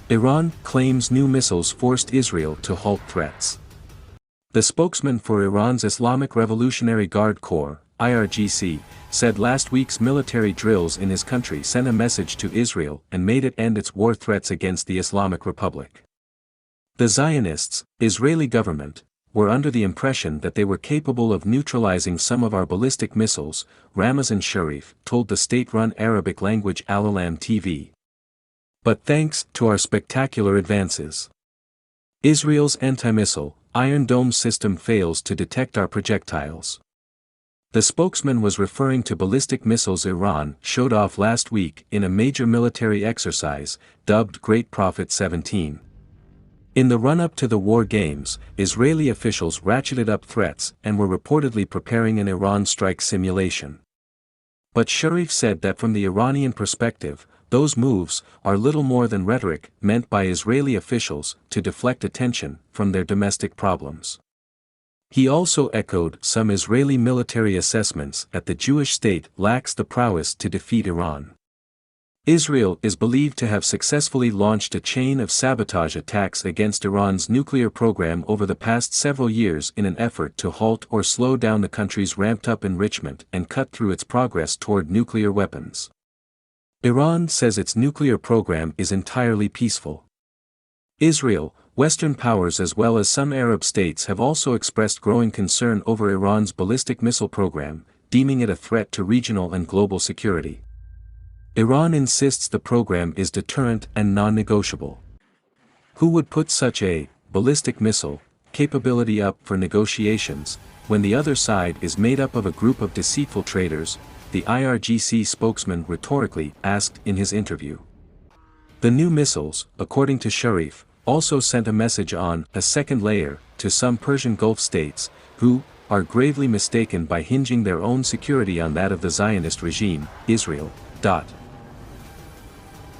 Iran claims new missiles forced Israel to halt threats. The spokesman for Iran's Islamic Revolutionary Guard Corps, IRGC, said last week's military drills in his country sent a message to Israel and made it end its war threats against the Islamic Republic. The Zionists, Israeli government, were under the impression that they were capable of neutralizing some of our ballistic missiles, Ramazan Sharif told the state-run Arabic-language Al-Alam TV. But thanks to our spectacular advances, Israel's anti-missile, Iron Dome system fails to detect our projectiles. The spokesman was referring to ballistic missiles Iran showed off last week in a major military exercise, dubbed Great Prophet 17. In the run-up to the war games, Israeli officials ratcheted up threats and were reportedly preparing an Iran strike simulation. But Sharif said that from the Iranian perspective, those moves are little more than rhetoric meant by Israeli officials to deflect attention from their domestic problems. He also echoed some Israeli military assessments that the Jewish state lacks the prowess to defeat Iran. Israel is believed to have successfully launched a chain of sabotage attacks against Iran's nuclear program over the past several years in an effort to halt or slow down the country's ramped-up enrichment and cut through its progress toward nuclear weapons. Iran says its nuclear program is entirely peaceful. Israel, Western powers as well as some Arab states have also expressed growing concern over Iran's ballistic missile program, deeming it a threat to regional and global security. Iran insists the program is deterrent and non-negotiable. Who would put such a ballistic missile capability up for negotiations, when the other side is made up of a group of deceitful traitors? The IRGC spokesman rhetorically asked in his interview. The new missiles, according to Sharif, also sent a message on a second layer to some Persian Gulf states, who are gravely mistaken by hinging their own security on that of the Zionist regime, Israel.